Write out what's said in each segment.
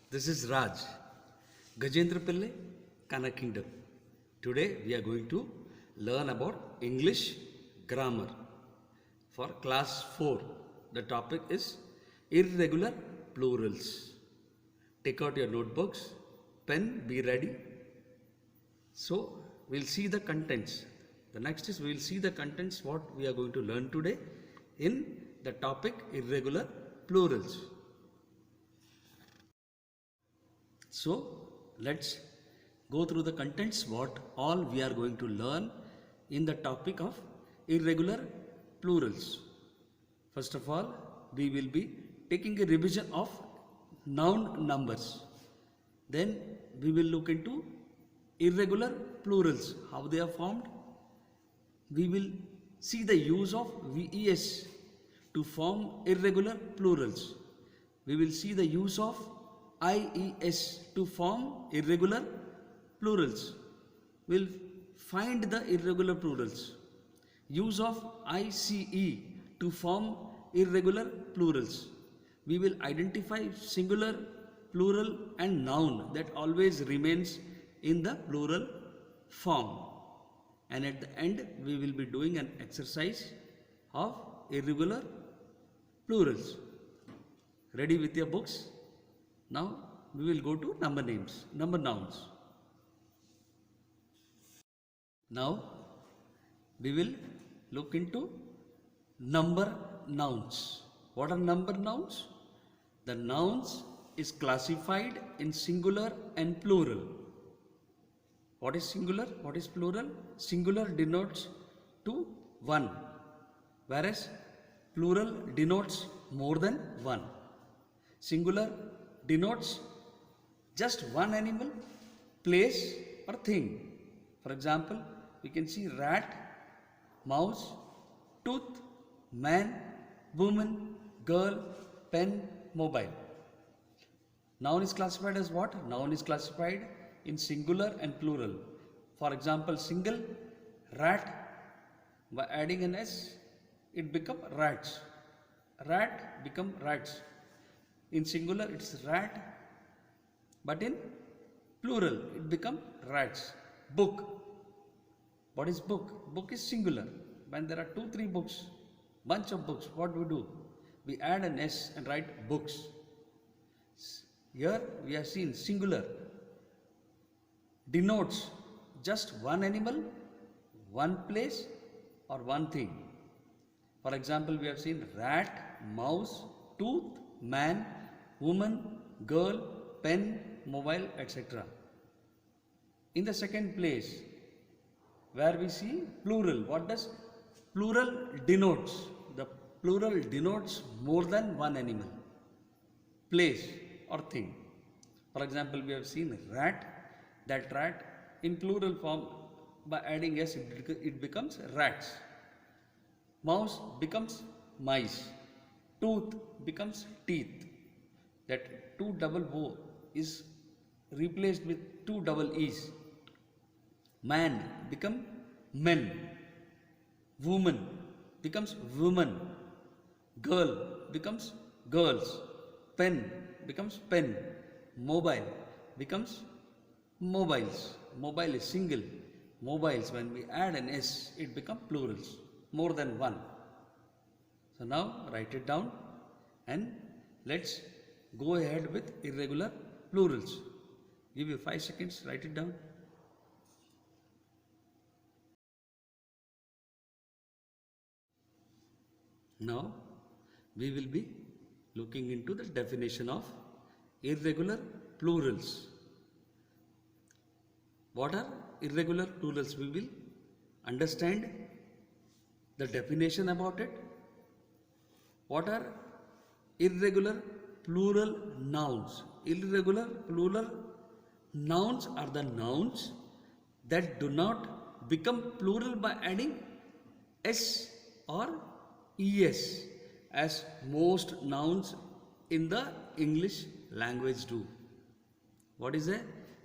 This is Raj, Gajendra Pillai, Kana Kingdom. Today we are going to learn about English grammar for class 4. The topic is irregular plurals. Take out your notebooks, pen, be ready. So we'll see the contents. The next is we will see the contents what we are going to learn today in the topic irregular plurals. So let's go through the contents what all we are going to learn in the topic of irregular plurals. First of all, we will be taking a revision of noun numbers. Then we will look into irregular plurals, how they are formed. We will see the use of VES to form irregular plurals. We will see the use of IES to form irregular plurals. We'll find the irregular plurals. Use of ICE to form irregular plurals. We will identify singular, plural and noun that always remains in the plural form. And at the end we will be doing an exercise of irregular plurals. Ready with your books? Now we will go to number nouns. Now we will look into number nouns. What are number nouns? The nouns is classified in singular and plural. What is singular? What is plural? Singular denotes to one, whereas plural denotes more than one. Singular denotes just one animal, place or thing. For example, we can see rat, mouse, tooth, man, woman, girl, pen, mobile. Noun is classified as what? Noun is classified in singular and plural. For example, single, rat, by adding an S, it become rats. Rat become rats. In singular it's rat, but in plural it become rats. Book. What is book? Book is singular. When there are 2-3 books, bunch of books, what do? We add an S and write books. Here we have seen singular denotes just one animal, one place or one thing. For example, we have seen rat, mouse, tooth, man, woman, girl, pen, mobile, etc. In the second place, where we see plural, what does plural denotes? The plural denotes more than one animal, place or thing. For example, we have seen rat, that rat in plural form, by adding S it becomes rats. Mouse becomes mice. Tooth becomes teeth. That 2 double O is replaced with 2 double E's. Man become men. Woman becomes woman. Girl becomes girls. Pen becomes pen. Mobile becomes mobiles. Mobile is single. Mobiles, when we add an S, it becomes plurals, more than one. So now write it down and let's go ahead with irregular plurals. Give you 5 seconds, write it down. Now we will be looking into the definition of irregular plurals. What are irregular plurals? We will understand the definition about it. What are irregular plural nouns? Irregular plural nouns are the nouns that do not become plural by adding S or ES, as most nouns in the English language do. What is a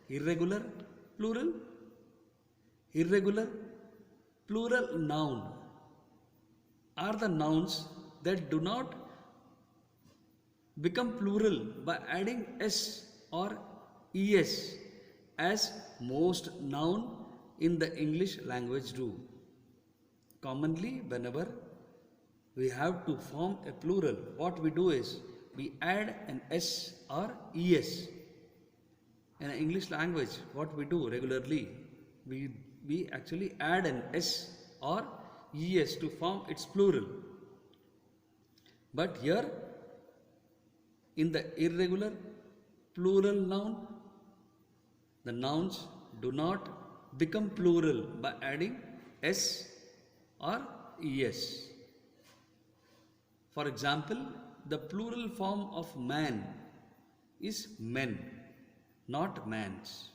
irregular plural? Irregular plural noun are the nouns that do not become plural by adding S or es as most noun in the English language do. Commonly, whenever we have to form a plural, what we do is we add an s or es. In English language, what we do regularly, we actually add an s or es to form its plural. But here, in the irregular plural noun, the nouns do not become plural by adding s or es. For example, the plural form of man is men, not mans.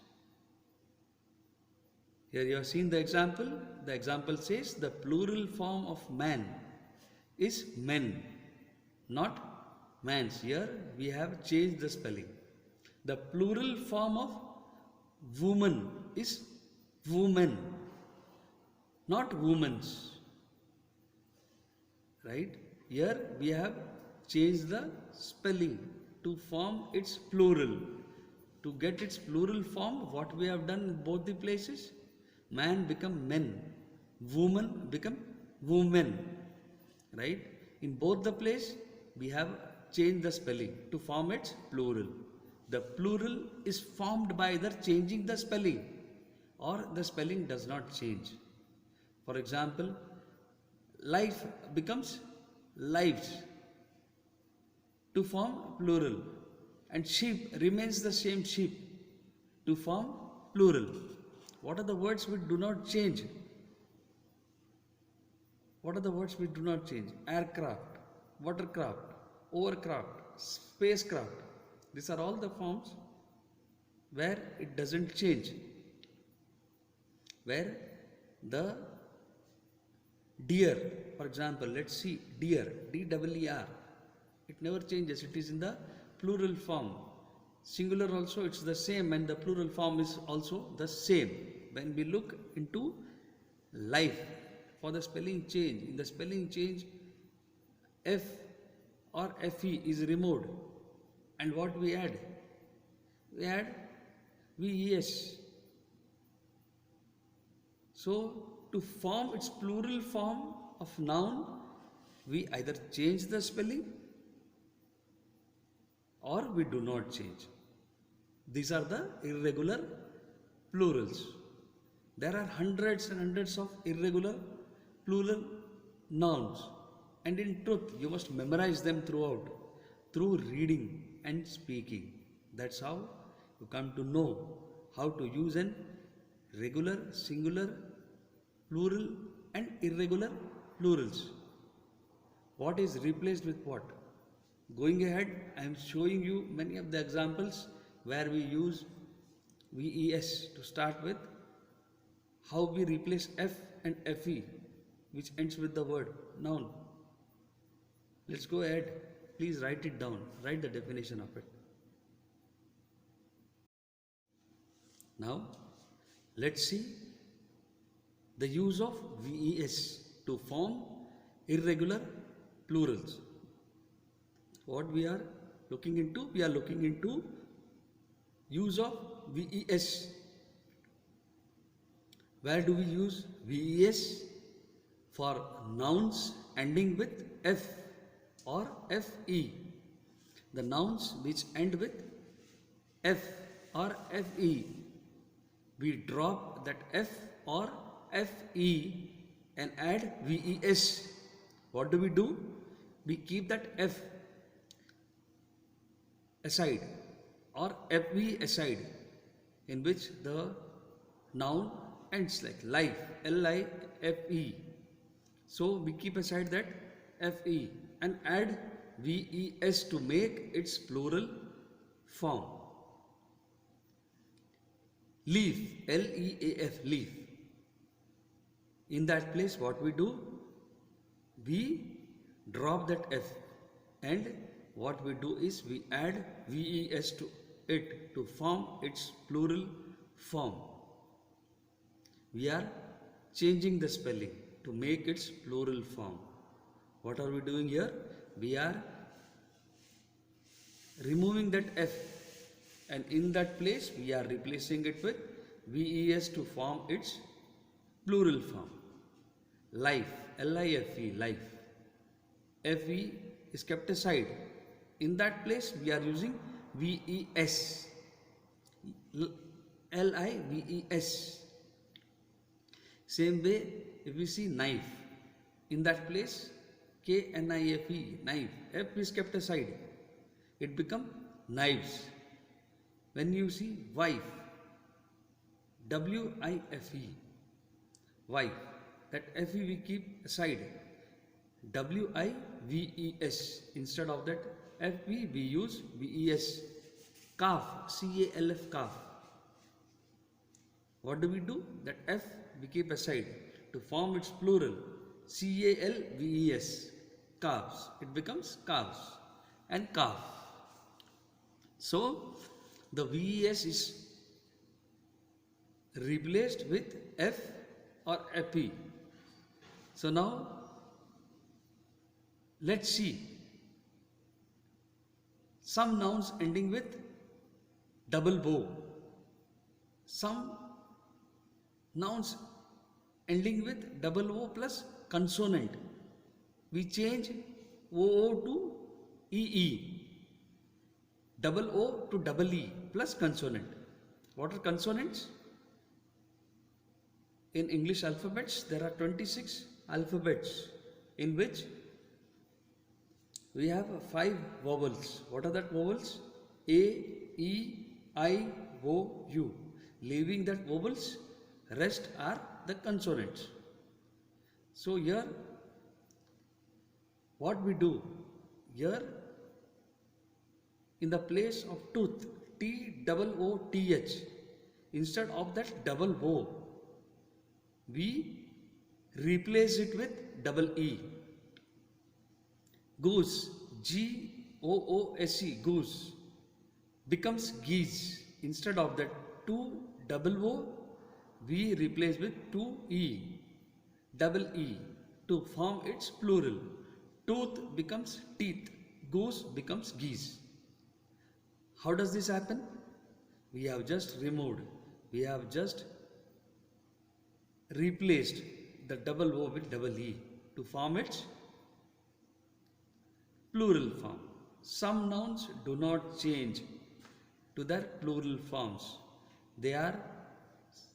Here you have seen the example. The example says the plural form of man is men, not mans. Here we have changed the spelling. The plural form of woman is women, not womans. Right? Here we have changed the spelling to form its plural. To get its plural form, what we have done in both the places, man become men, woman become women. Right? In both the place, we have changed the spelling to form its plural. The plural is formed by either changing the spelling or the spelling does not change. For example, life becomes lives to form plural, and sheep remains the same sheep to form plural. What are the words which do not change? What are the words which do not change? Aircraft, watercraft, overcraft, spacecraft. These are all the forms where it doesn't change. Where the deer, for example, let's see deer, D-E-E-R. It never changes. It is in the plural form. Singular also it's the same and the plural form is also the same. When we look into life, for the spelling change, in the spelling change, F or FE is removed. And what we add? We add VES. So, to form its plural form of noun, we either change the spelling or we do not change. These are the irregular plurals. There are hundreds and hundreds of irregular plural nouns, and in truth, you must memorize them throughout through reading and speaking. That's how you come to know how to use an regular, singular, plural and irregular plurals. What is replaced with what? Going ahead, I am showing you many of the examples where we use VES to start with, how we replace F and FE which ends with the word noun. Let's go ahead. Please write it down. Write the definition of it. Now, let's see the use of VES to form irregular plurals. What we are looking into? We are looking into use of VES. Where do we use VES? For nouns ending with F or FE. The nouns which end with F or FE, we drop that F or FE and add VES. What do? We keep that F aside or FE aside, in which the noun ends like life, L-I-F-E. So we keep aside that FE and add VES to make its plural form. Leaf, L-E-A-F, leaf. In that place, what we do? We drop that F, and what we do is we add VES to it to form its plural form. We are changing the spelling to make its plural form. What are we doing here? We are removing that F and in that place we are replacing it with VES to form its plural form. Life, L-I-F-E, life. F-E is kept aside. In that place we are using VES, L-I-V-E-S. Same way, if we see knife, in that place K-N-I-F-E, knife, F is kept aside. It become knives. When you see wife, W-I-F-E, wife, that F-E we keep aside. W-I-V-E-S. Instead of that F-E we use V-E-S. Calf, C-A-L-F, calf. What do? That F we keep aside to form its plural, C-A-L-V-E-S, calves. It becomes calves and calf. So the VES is replaced with F or FE. So now let's see some nouns ending with double O, some nouns ending with double O plus consonant. We change OO to EE, double O to double E plus consonant. What are consonants? In English alphabets there are 26 alphabets in which we have 5 vowels. What are that vowels? A, E, I, O, U. Leaving that vowels, rest are the consonants. So here what we do? Here in the place of tooth, T-O-O-T-H, instead of that double O, we replace it with double E. Goose, G-O-O-S-E, goose, becomes geese. Instead of that 2 double O, we replace with 2 E, double E, to form its plural. Tooth becomes teeth, goose becomes geese. How does this happen? We have just removed, we have just replaced the double O with double E to form its plural form. Some nouns do not change to their plural forms. They are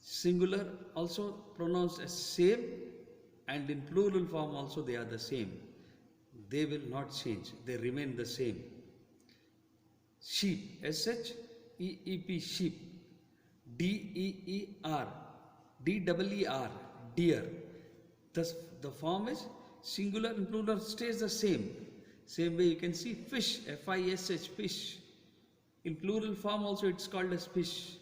singular also pronounced as same, and in plural form also they are the same. They will not change, they remain the same. Sheep, S-H-E-E-P, sheep. D-E-E-R, D-E-E-R, deer. Thus the form is singular and plural stays the same. Same way you can see fish, F-I-S-H, fish. In plural form also it's called as fish.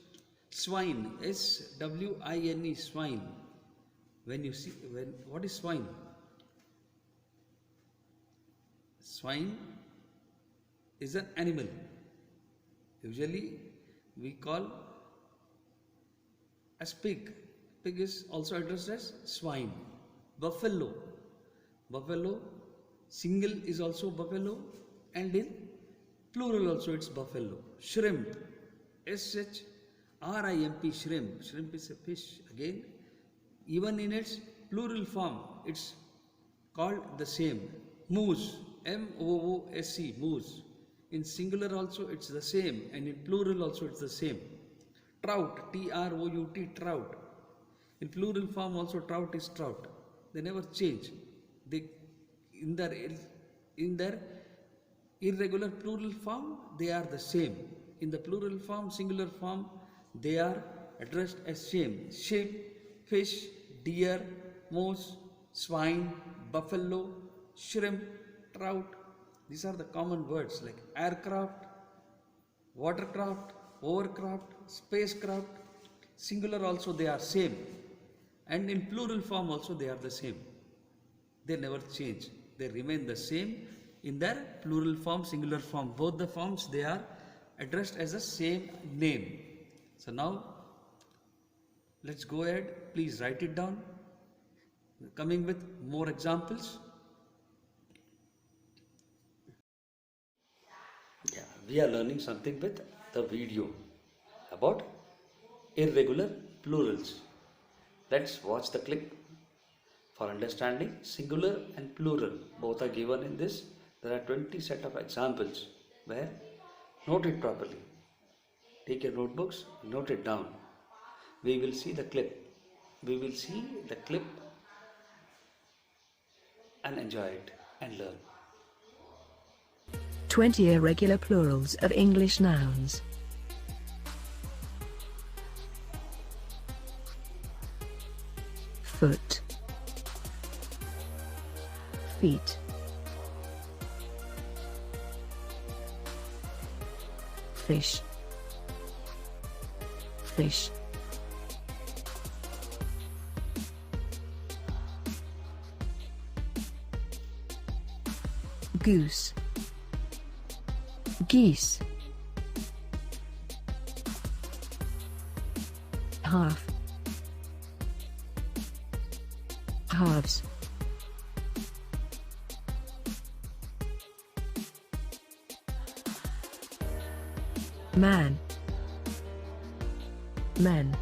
Swine, S-W-I-N-E, swine. When you see, what is swine? Swine is an animal. Usually we call as pig. Pig is also addressed as swine. Buffalo, buffalo, single is also buffalo, and in plural also it's buffalo. Shrimp, S-H-R-I-M-P, shrimp. Shrimp is a fish. Again, even in its plural form, it's called the same. Moose, M-O-O-S-E, moose. In singular also it's the same, and in plural also it's the same. Trout, T-R-O-U-T, trout. In plural form also trout is trout. They never change. They in their irregular plural form they are the same. In the plural form, singular form, they are addressed as same. Sheep, fish, deer, moose, swine, buffalo, shrimp, trout. These are the common words like aircraft, watercraft, overcraft, spacecraft. Singular also they are same, and in plural form also they are the same. They never change. They remain the same in their plural form, singular form. Both the forms they are addressed as the same name. So now let's go ahead. Please write it down. Coming with more examples. Yeah, we are learning something with the video about irregular plurals. Let's watch the clip. For understanding singular and plural, both are given in this. There are 20 set of examples where note it properly. Take your notebooks, note it down. We will see the clip. We will see the clip and enjoy it and learn. 20 irregular plurals of English nouns. Foot, feet, fish, fish, goose, geese, half, halves, man, men,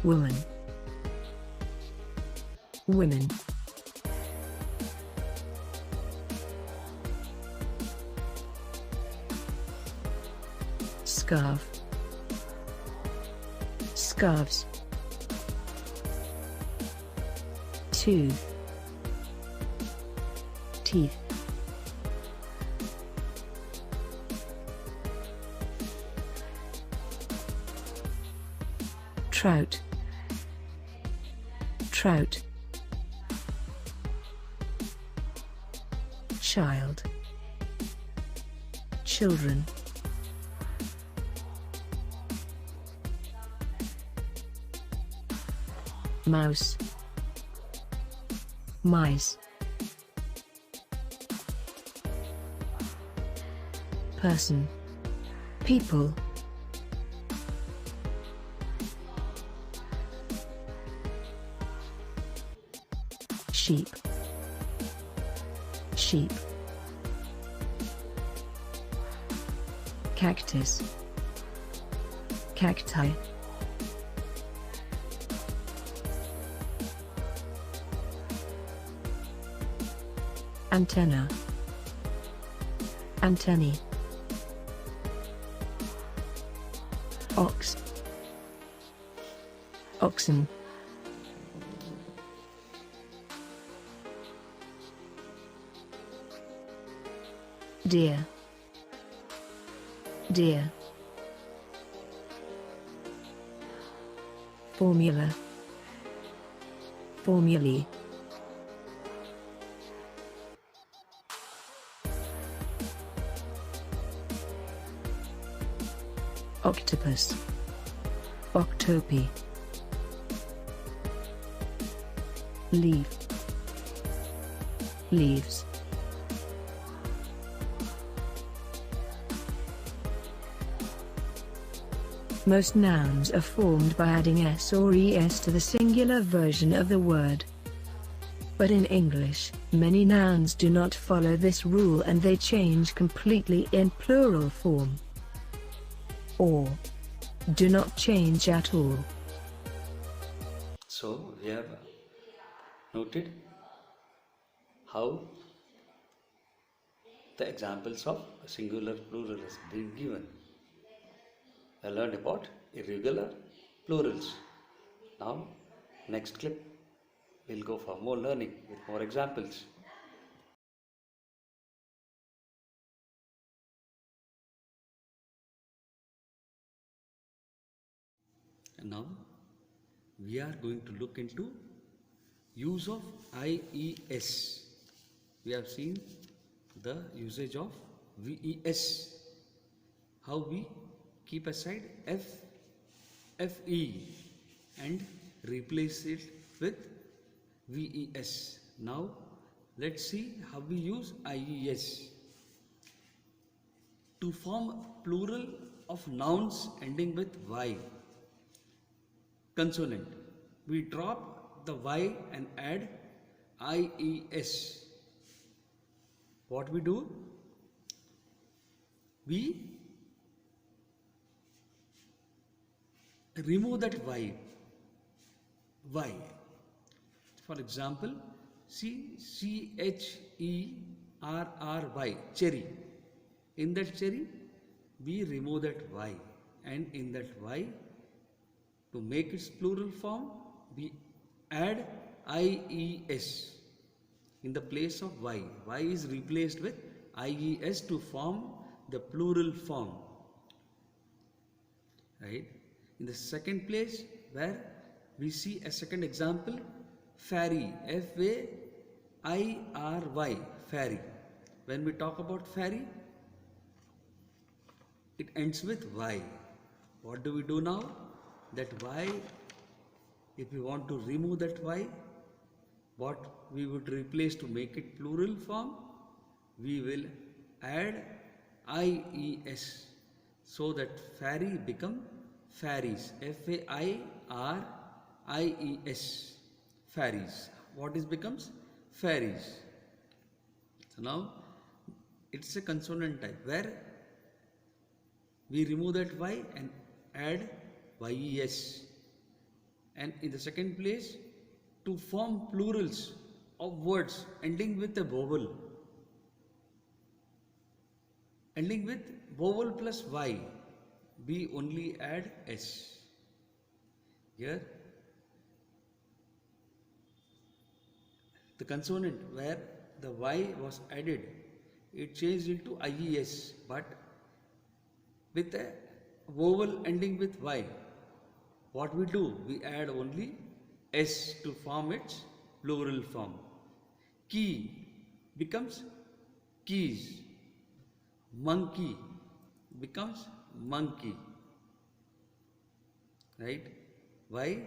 woman, women, scarf, scarves, tooth, teeth, trout, trout, child, children, mouse, mice, person, people, sheep, sheep, cactus, cacti, antenna, antennae, ox, oxen, deer, deer, formula, formulae, octopus, octopi, leaf, leaves, most nouns are formed by adding s or es to the singular version of the word. But in English, many nouns do not follow this rule and they change completely in plural form, or do not change at all. So we have noted how the examples of singular plural has been given. I learned about irregular plurals. Now, next clip, we'll go for more learning with more examples. And now, we are going to look into use of IES. We have seen the usage of VES, how we keep aside FE and replace it with VES. Now let's see how we use IES. To form plural of nouns ending with Y consonant, we drop the Y and add IES. What we do? we remove that y. Y. For example, CHERRY, cherry. In that cherry, we remove that y, and in that y, to make its plural form, we add IES in the place of y. Y is replaced with IES to form the plural form. Right? In the second place, where we see a second example, fairy, FAIRY, fairy. When we talk about fairy, it ends with y. What do we do now? That y, if we want to remove that y, what we would replace to make it plural form, we will add IES, so that fairy become fairies, FAIRIES, fairies. What is becomes fairies. So now it's a consonant type where we remove that y and add YES, and in the second place, to form plurals of words ending with a vowel, ending with vowel plus y, we only add S. Here, the consonant where the y was added, it changed into IES, but with a vowel ending with y. What we do? We add only S to form its plural form. Key becomes keys. Monkey becomes monkey. Right? Why?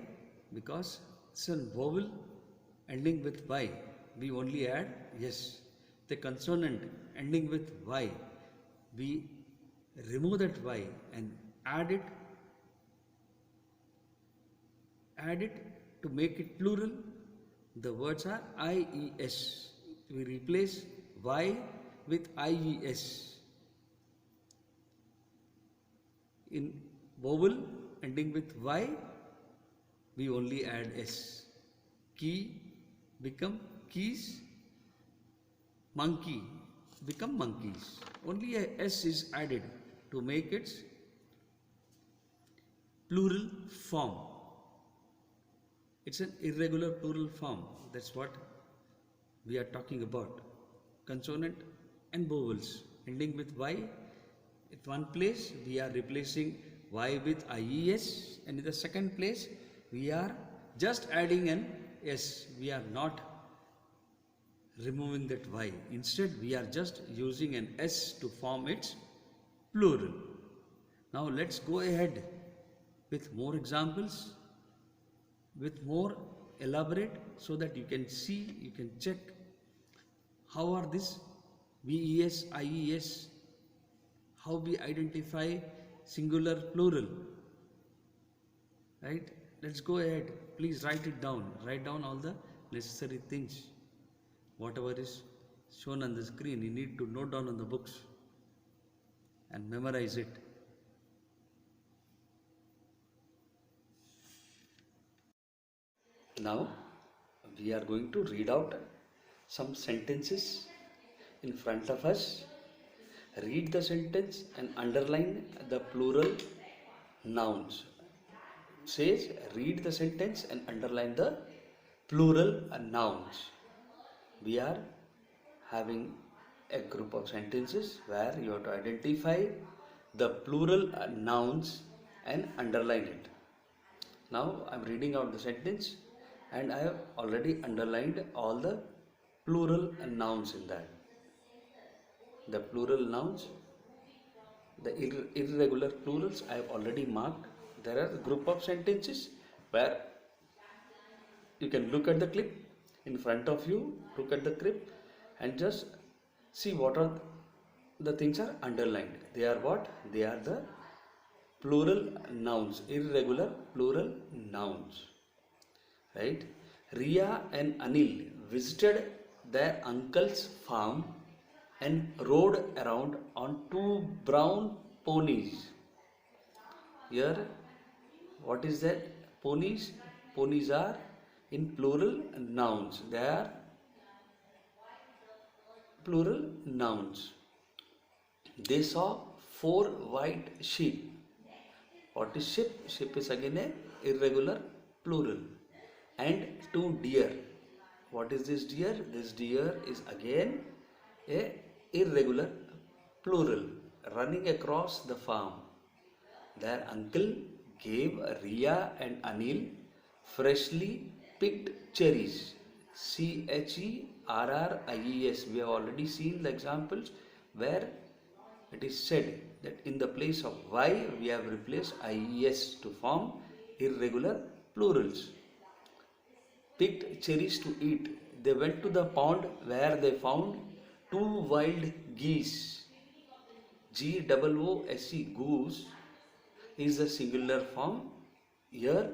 Because it's a vowel ending with y. We only add yes. The consonant ending with y, we remove that y and add it to make it plural. The words are IES. We replace y with IES. In vowel ending with y, we only add S. Key become keys. Monkey become monkeys. Only a S is added to make its plural form. It's an irregular plural form. That's what we are talking about. Consonant and vowels ending with y. At one place we are replacing y with IES, and in the second place we are just adding an S. We are not removing that y. Instead we are just using an S to form its plural. Now let's go ahead with more examples, with more elaborate, so that you can see, you can check how are this VES, IES, how we identify singular, plural. Right? Let's go ahead. Please write it down. Write down all the necessary things. Whatever is shown on the screen, you need to note down on the books and memorize it. Now we are going to read out some sentences in front of us. Read the sentence and underline the plural nouns. It says read the sentence and underline the plural nouns. We are having a group of sentences where you have to identify the plural nouns and underline it. Now I am reading out the sentence and I have already underlined all the plural nouns in that. The plural nouns, the irregular plurals, I have already marked. There are a group of sentences where you can look at the clip in front of you, look at the clip and just see what are the things are underlined. They are what? They are the plural nouns, irregular plural nouns. Right? Riya and Anil visited their uncle's farm and rode around on two brown ponies. Here, what is that? Ponies. Ponies are in plural nouns. They are plural nouns. They saw four white sheep. What is sheep? Sheep is again a irregular plural. And two deer. What is this deer? This deer is again a irregular plural running across the farm. Their uncle gave Ria and Anil freshly picked cherries. Cherries. We have already seen the examples where it is said that in the place of Y we have replaced IES to form irregular plurals. Picked cherries to eat. They went to the pond where they found two wild geese. Goose, goose is the singular form. Here,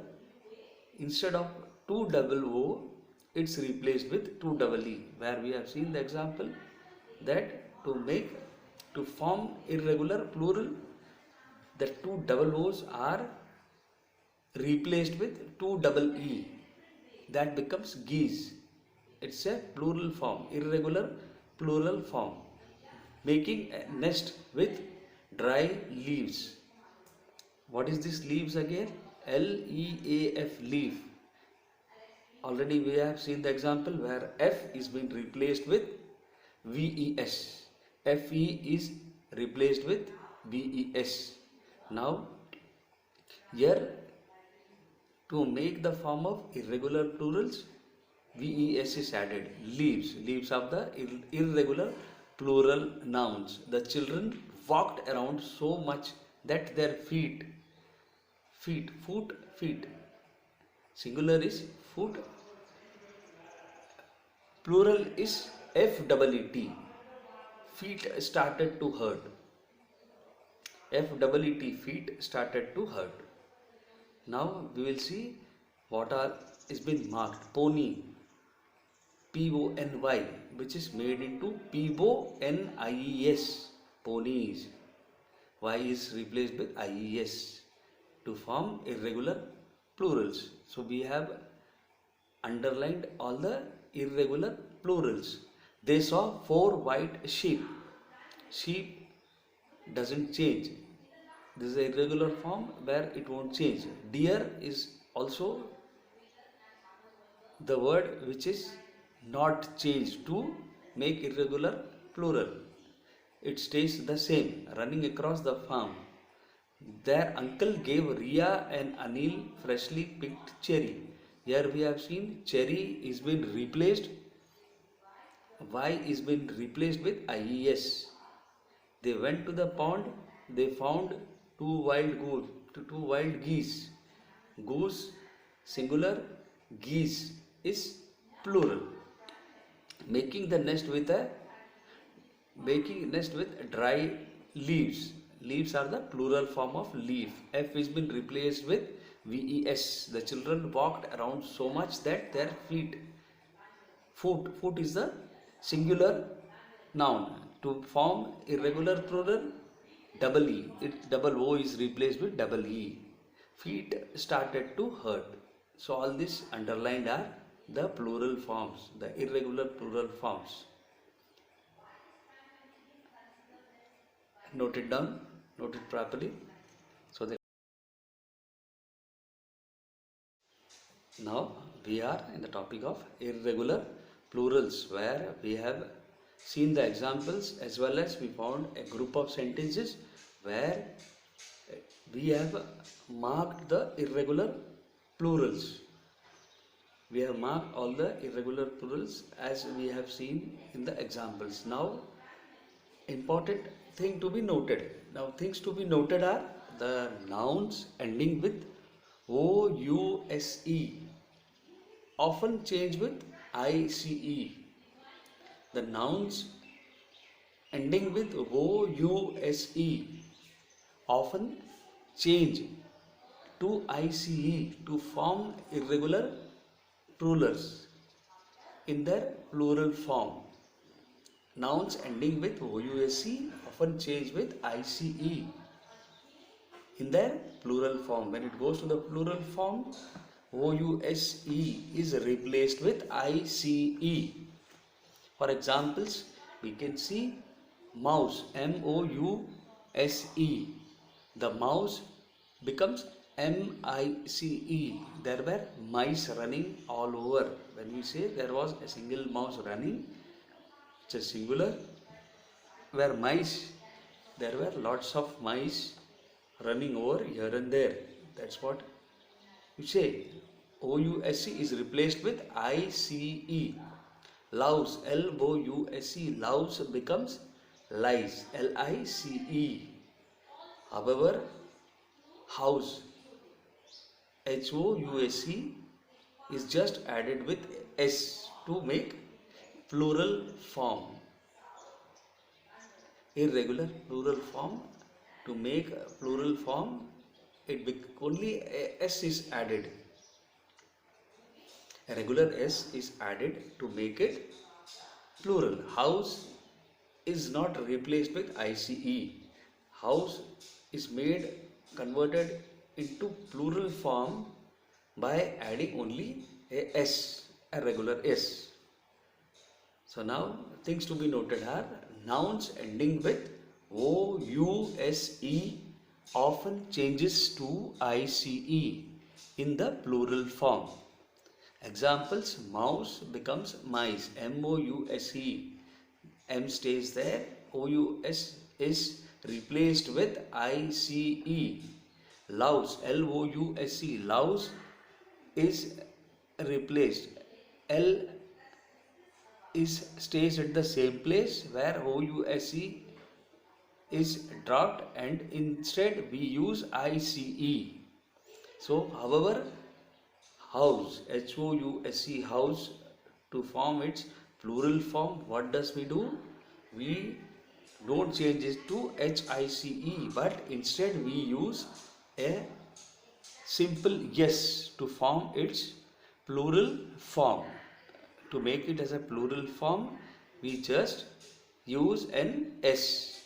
instead of two double O, it's replaced with two double E, where we have seen the example that to form irregular plural, the two double O's are replaced with two double E. That becomes geese. It's a plural form, irregular plural form, making a nest with dry leaves. What is this leaves again? Leaf, leaf. Already we have seen the example where F is being replaced with VES. FE is replaced with BES. Now, here to make the form of irregular plurals, VES is added. Leaves, leaves of the irregular plural nouns. The children walked around so much that their feet, singular is foot, plural is FEET. Feet started to hurt. FEET, feet started to hurt. Now we will see what is been marked. Pony, PONY, which is made into PONIES, ponies. Y is replaced with IES to form irregular plurals. So we have underlined all the irregular plurals. They saw four white sheep. Sheep doesn't change. This is an irregular form where it won't change. Deer is also the word which is not changed to make irregular plural. It stays the same, running across the farm. Their uncle gave Ria and Anil freshly picked cherry. Here we have seen cherry is been replaced. Y is been replaced with IES. They went to the pond. They found two wild geese. Goose singular, geese is plural. Making nest with dry leaves. Leaves are the plural form of leaf. F is been replaced with VES. The children walked around so much that their foot is the singular noun. To form irregular plural, double E. Double O is replaced with double E. Feet started to hurt. So all this underlined are the plural forms, the irregular plural forms. Note it down, note it properly. So now we are in the topic of irregular plurals, where we have seen the examples as well as we found a group of sentences where we have marked the irregular plurals. We have marked all the irregular plurals as we have seen in the examples. Now, important thing to be noted. Now, things to be noted are the nouns ending with OUSE often change with ICE. The nouns ending with OUSE often change to ICE to form irregular plurals in their plural form. Nouns ending with OUSE often change with ICE in their plural form. When it goes to the plural form, OUSE is replaced with ICE. For examples, we can see mouse, MOUSE. The mouse becomes MICE. There were mice running all over. When we say there was a single mouse running, it's a singular. Where mice, there were lots of mice running over here and there. That's what you say. OUSE is replaced with ICE. Louse, LOUSE, louse becomes lice, LICE. However, house, HOUSE, is just added with S to make plural form. Irregular plural form, to make plural form, only S is added. A regular S is added to make it plural. House is not replaced with ICE. House is converted into plural form by adding only a S, a regular S. So now things to be noted are nouns ending with OUSE often changes to ICE in the plural form. Examples: mouse becomes mice, MOUSE. M stays there, OUS is replaced with ICE. Louse, LOUSE, louse is replaced. L stays at the same place where OUSE is dropped, and instead we use ICE. So, however, house, HOUSE, house, to form its plural form, what does we do? We don't change it to HICE, but instead we use a simple yes to form its plural form. To make it as a plural form, we just use an S.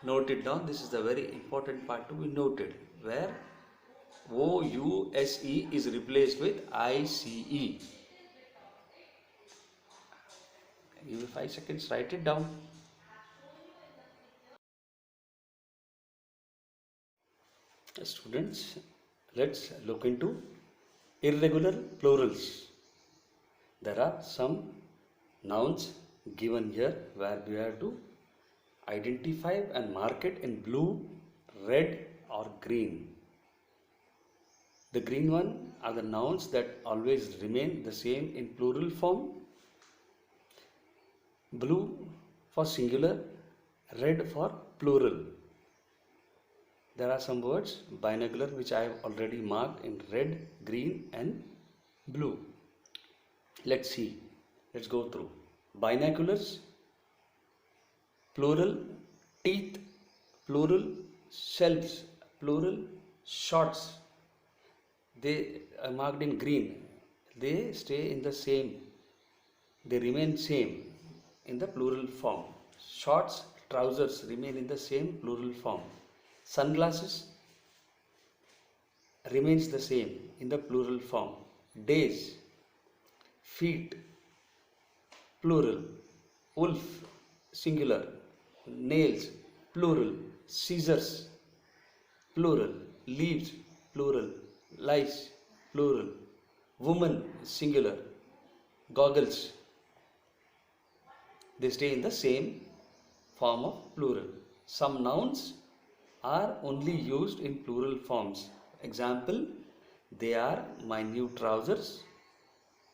Note it down, this is the very important part to be noted, where OUSE is replaced with ICE. Give me 5 seconds, write it down. Students, let's look into irregular plurals. There are some nouns given here where we have to identify and mark it in blue, red or green. The green one are the nouns that always remain the same in plural form. Blue for singular, red for plural. There are some words, binocular, which I have already marked in red, green and blue. Let's see. Let's go through. Binoculars, plural, teeth, plural, shelves, plural, shots. They are marked in green. They stay in the same. They remain same in the plural form. Shorts, trousers remain in the same plural form. Sunglasses remains the same in the plural form. Days, feet, plural. Wolf, singular. Nails, plural. Scissors, plural. Leaves, plural. Lice, plural. Woman, singular. Goggles, they stay in the same form of plural. Some nouns are only used in plural forms. Example, they are my new trousers.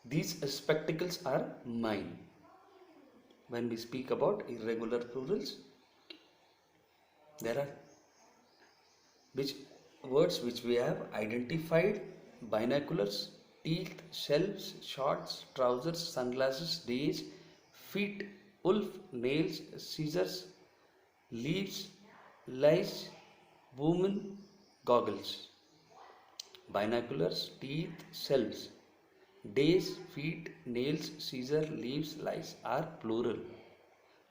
These spectacles are mine. When we speak about irregular plurals, there are words which we have identified: binoculars, teeth, shelves, shorts, trousers, sunglasses, days, feet, wolf, nails, scissors, leaves, lice, woman, goggles. Binoculars, teeth, shelves. Days, feet, nails, scissor, leaves, lice are plural.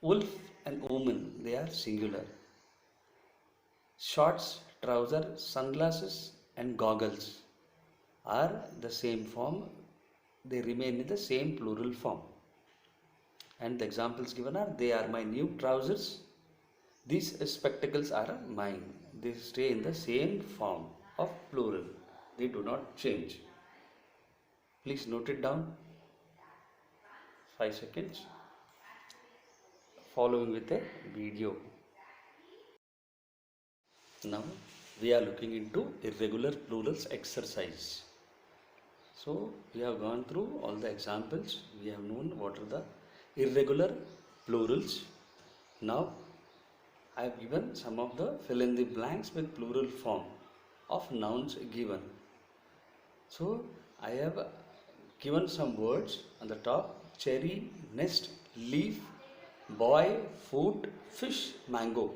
Wolf and woman, they are singular. Shorts, trousers, sunglasses and goggles are the same form. They remain in the same plural form. And the examples given are, they are my new trousers. These spectacles are mine. They stay in the same form of plural. They do not change. Please note it down. 5 seconds. Following with a video. Now we are looking into irregular plurals exercise. So we have gone through all the examples. We have known what are the irregular plurals. Now I have given some of the fill in the blanks with plural form of nouns given. So I have given some words on the top: cherry, nest, leaf, boy, foot, fish, mango.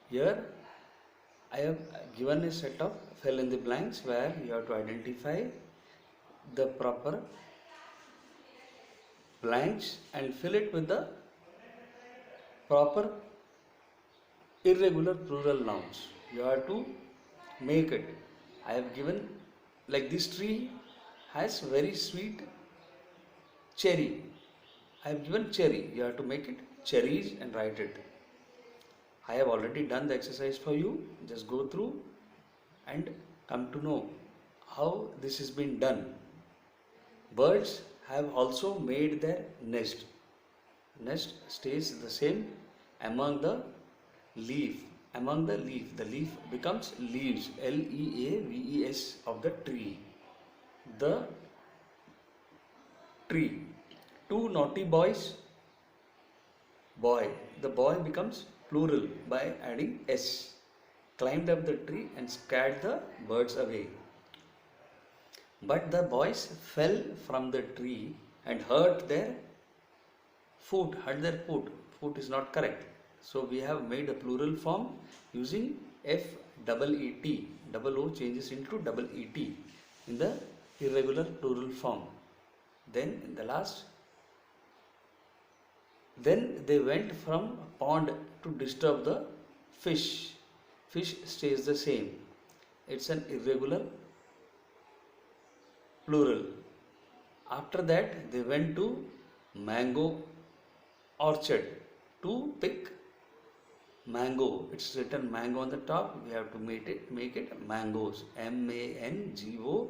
Here I have given a set of fill in the blanks where you have to identify the proper blanks and fill it with the proper irregular plural nouns. You have to make it. I have given, like this tree has very sweet cherry. I have given cherry. You have to make it cherries and write it. I have already done the exercise for you. Just go through and come to know how this has been done. Birds have also made their nest. Nest stays the same among the leaf. Among the leaf. The leaf becomes leaves. L-E-A-V-E-S of the tree. The tree. Two naughty boys. Boy. The boy becomes plural by adding S. Climbed up the tree and scared the birds away. But the boys fell from the tree and hurt their foot. Hurt their foot. Foot is not correct. So we have made a plural form using F-double-E-T. Double O changes into double E-T in the irregular plural form. Then in the last, then they went from pond to disturb the fish. Fish stays the same. It's an irregular plural. After that they went to mango orchard to pick mango. It's written mango on the top. We have to make it mangoes. M-A-N-G-O-E-S.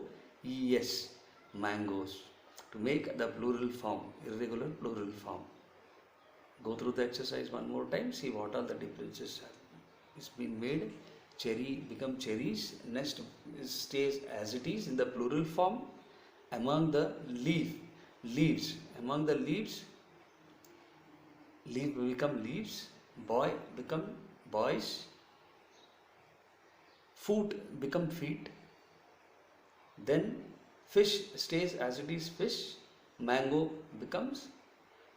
Mangoes. To make the plural form, irregular plural form. Go through the exercise one more time. See what are the differences. It's been made. Cherry become cherries. Nest stays as it is in the plural form. Among the leaves. Among the leaves, leaf become leaves. Boy become boys. Foot become feet. Then fish stays as it is fish. Mango becomes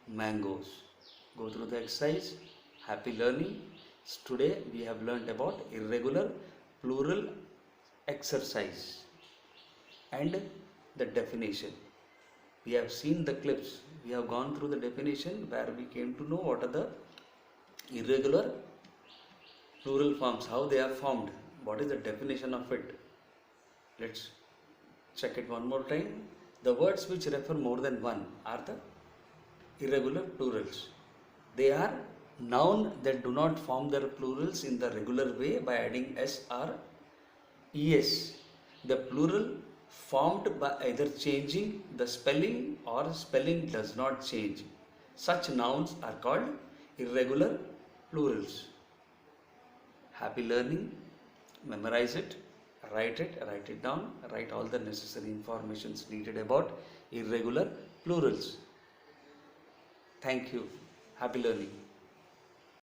mangoes. Go through the exercise. Happy learning. Today we have learned about irregular plural exercise and the definition. We have seen the clips. We have gone through the definition where we came to know what are the irregular plural forms, how they are formed, what is the definition of it. Let's check it one more time. The words which refer more than one are the irregular plurals. They are noun that do not form their plurals in the regular way by adding S or ES. The plural formed by either changing the spelling or spelling does not change. Such nouns are called irregular plurals. Happy learning. Memorize it, write it down, write all the necessary informations needed about irregular plurals. Thank you. Happy learning.